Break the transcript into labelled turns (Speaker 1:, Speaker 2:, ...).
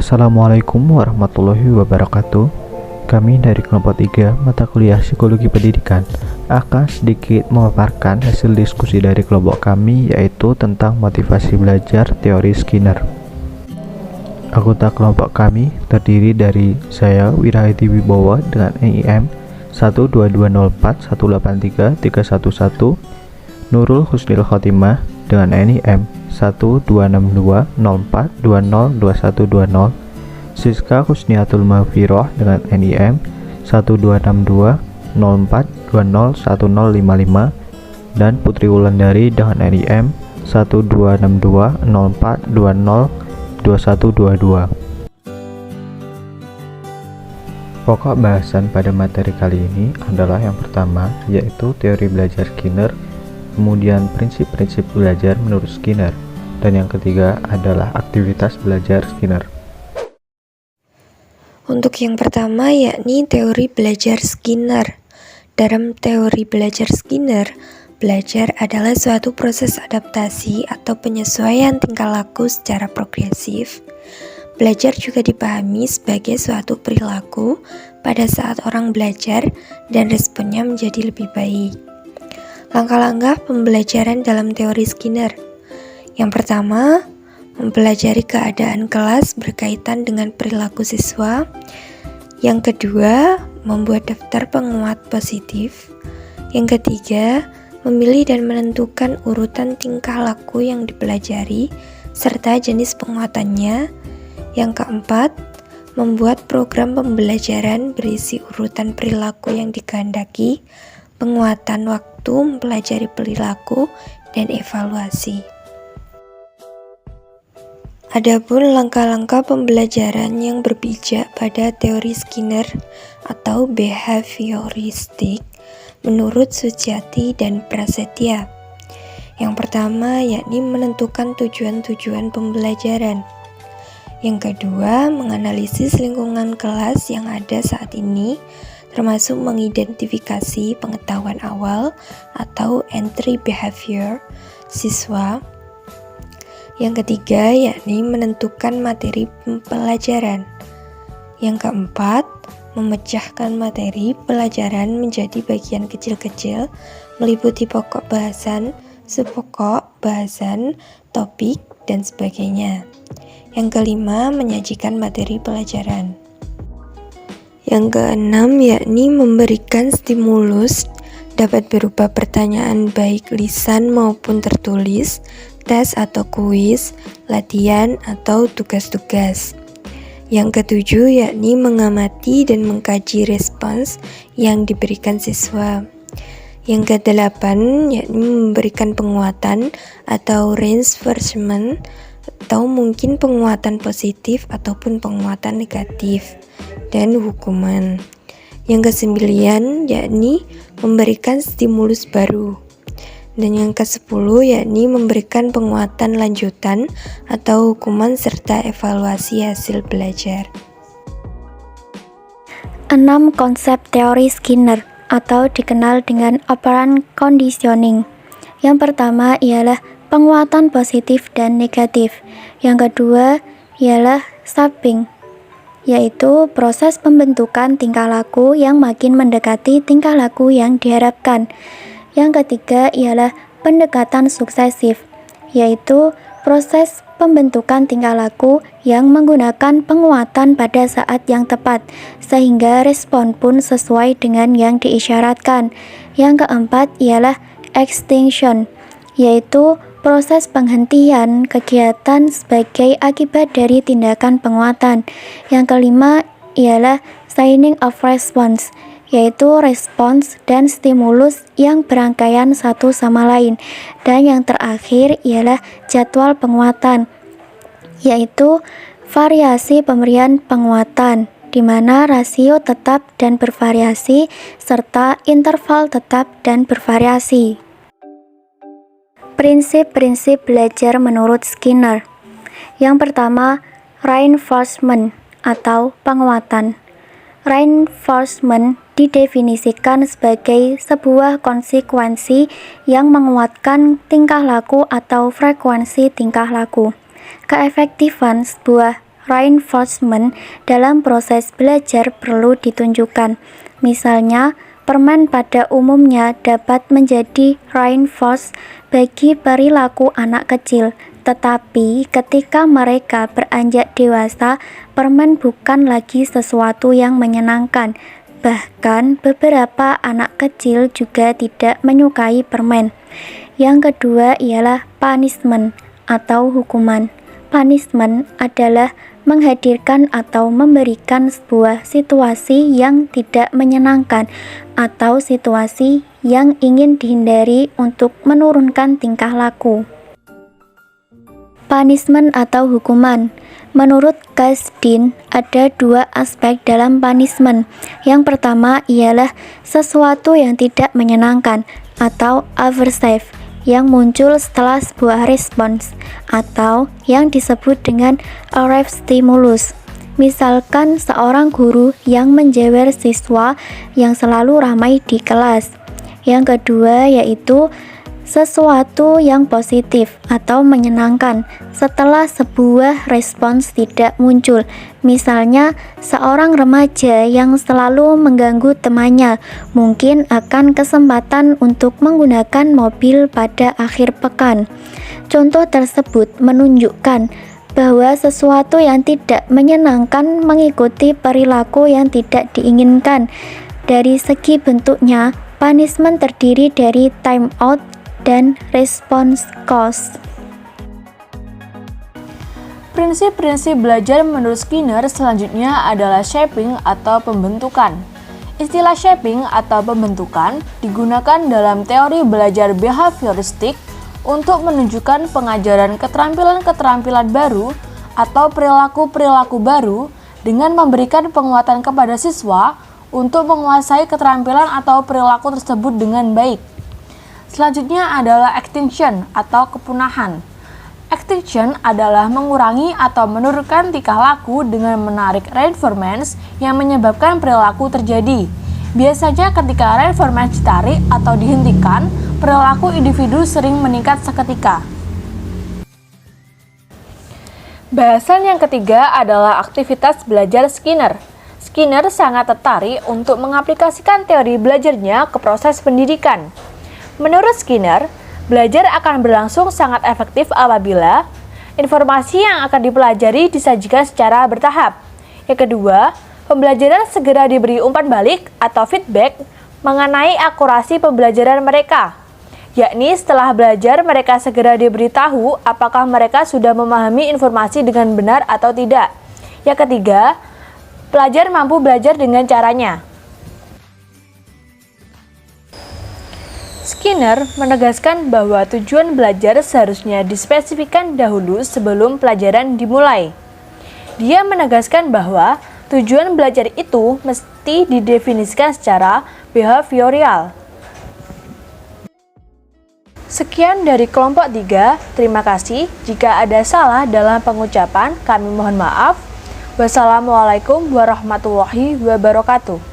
Speaker 1: Assalamualaikum warahmatullahi wabarakatuh. Kami dari kelompok 3 mata kuliah Psikologi Pendidikan akan sedikit memaparkan hasil diskusi dari kelompok kami, yaitu tentang motivasi belajar teori Skinner. Anggota kelompok kami terdiri dari saya, Wirahadi Wibowo dengan NIM 12204183311, Nurul Husnil Khotimah dengan NIM 1262042022120, Siska Husniatul Mahfiroh dengan NIM 1262042010055, dan Putri Wulandari dengan NIM 12620420122. Pokok bahasan pada materi kali ini adalah yang pertama, yaitu teori belajar Skinner, kemudian prinsip-prinsip belajar menurut Skinner, dan yang ketiga adalah aktivitas belajar Skinner.
Speaker 2: Untuk yang pertama yakni teori belajar Skinner. Dalam teori belajar Skinner, belajar adalah suatu proses adaptasi atau penyesuaian tingkah laku secara progresif. Belajar juga dipahami sebagai suatu perilaku pada saat orang belajar dan responnya menjadi lebih baik. Langkah-langkah pembelajaran dalam teori Skinner. Yang pertama, mempelajari keadaan kelas berkaitan dengan perilaku siswa. Yang kedua, membuat daftar penguat positif. Yang ketiga, memilih dan menentukan urutan tingkah laku yang dipelajari serta jenis penguatannya. Yang keempat, membuat program pembelajaran berisi urutan perilaku yang dikehendaki, penguatan waktu mempelajari perilaku, dan evaluasi. Adapun langkah-langkah pembelajaran yang berpijak pada teori Skinner atau behavioristik menurut Suciati dan Prasetya. Yang pertama yakni menentukan tujuan-tujuan pembelajaran. Yang kedua, menganalisis lingkungan kelas yang ada saat ini, termasuk mengidentifikasi pengetahuan awal atau entry behavior siswa. Yang ketiga, yakni menentukan materi pelajaran. Yang keempat, memecahkan materi pelajaran menjadi bagian kecil-kecil, meliputi pokok bahasan, subpokok bahasan, topik, dan sebagainya. Yang kelima, menyajikan materi pelajaran. Yang keenam, yakni memberikan stimulus, dapat berupa pertanyaan baik lisan maupun tertulis, tes atau kuis, latihan, atau tugas-tugas. Yang ketujuh, yakni mengamati dan mengkaji respons yang diberikan siswa. Yang kedelapan, yakni memberikan penguatan atau reinforcement, atau mungkin penguatan positif ataupun penguatan negatif, dan hukuman. Yang kesembilan, yakni memberikan stimulus baru. Dan yang ke-10, yakni memberikan penguatan lanjutan atau hukuman serta evaluasi hasil belajar.
Speaker 3: 6 konsep teori Skinner atau dikenal dengan operant conditioning. Yang pertama ialah penguatan positif dan negatif. Yang kedua ialah shaping, yaitu proses pembentukan tingkah laku yang makin mendekati tingkah laku yang diharapkan. Yang ketiga ialah pendekatan suksesif, yaitu proses pembentukan tingkah laku yang menggunakan penguatan pada saat yang tepat, sehingga respon pun sesuai dengan yang diisyaratkan. Yang keempat ialah extinction, yaitu proses penghentian kegiatan sebagai akibat dari tindakan penguatan. Yang kelima ialah signing of response, yaitu respons dan stimulus yang berangkaian satu sama lain. Dan yang terakhir ialah jadwal penguatan, yaitu variasi pemberian penguatan, di mana rasio tetap dan bervariasi, serta interval tetap dan bervariasi. Prinsip-prinsip belajar menurut Skinner. Yang pertama, reinforcement atau penguatan. Reinforcement didefinisikan sebagai sebuah konsekuensi yang menguatkan tingkah laku atau frekuensi tingkah laku. Keefektifan sebuah reinforcement dalam proses belajar perlu ditunjukkan. Misalnya, permen pada umumnya dapat menjadi reinforce bagi perilaku anak kecil, tetapi ketika mereka beranjak dewasa, permen bukan lagi sesuatu yang menyenangkan. Bahkan beberapa anak kecil juga tidak menyukai permen. Yang kedua ialah punishment atau hukuman. Punishment adalah menghadirkan atau memberikan sebuah situasi yang tidak menyenangkan atau situasi yang ingin dihindari untuk menurunkan tingkah laku. Punishment atau hukuman. Menurut Kasdin, ada dua aspek dalam punishment. Yang pertama ialah sesuatu yang tidak menyenangkan atau aversive yang muncul setelah sebuah respons atau yang disebut dengan arrive stimulus. Misalkan seorang guru yang menjewer siswa yang selalu ramai di kelas. Yang kedua yaitu sesuatu yang positif atau menyenangkan setelah sebuah respons tidak muncul. Misalnya, seorang remaja yang selalu mengganggu temannya mungkin akan kesempatan untuk menggunakan mobil pada akhir pekan. Contoh tersebut menunjukkan bahwa sesuatu yang tidak menyenangkan mengikuti perilaku yang tidak diinginkan. Dari segi bentuknya, punishment terdiri dari time out dan response cost.
Speaker 4: Prinsip-prinsip belajar menurut Skinner selanjutnya adalah shaping atau pembentukan. Istilah shaping atau pembentukan digunakan dalam teori belajar behavioristik untuk menunjukkan pengajaran keterampilan-keterampilan baru atau perilaku-perilaku baru dengan memberikan penguatan kepada siswa untuk menguasai keterampilan atau perilaku tersebut dengan baik. Selanjutnya adalah extinction atau kepunahan. Extinction adalah mengurangi atau menurunkan tingkah laku dengan menarik reinforcement yang menyebabkan perilaku terjadi. Biasanya ketika reinforcement ditarik atau dihentikan, perilaku individu sering meningkat seketika. Bahasan yang ketiga adalah aktivitas belajar Skinner. Skinner sangat tertarik untuk mengaplikasikan teori belajarnya ke proses pendidikan. Menurut Skinner, belajar akan berlangsung sangat efektif apabila informasi yang akan dipelajari disajikan secara bertahap. Yang kedua, pembelajaran segera diberi umpan balik atau feedback mengenai akurasi pembelajaran mereka, yakni setelah belajar mereka segera diberitahu apakah mereka sudah memahami informasi dengan benar atau tidak. Yang ketiga, pelajar mampu belajar dengan caranya. Skinner menegaskan bahwa tujuan belajar seharusnya dispesifikkan dahulu sebelum pelajaran dimulai. Dia menegaskan bahwa tujuan belajar itu mesti didefinisikan secara behavioral. Sekian dari kelompok 3, terima kasih. Jika ada salah dalam pengucapan, kami mohon maaf. Wassalamualaikum warahmatullahi wabarakatuh.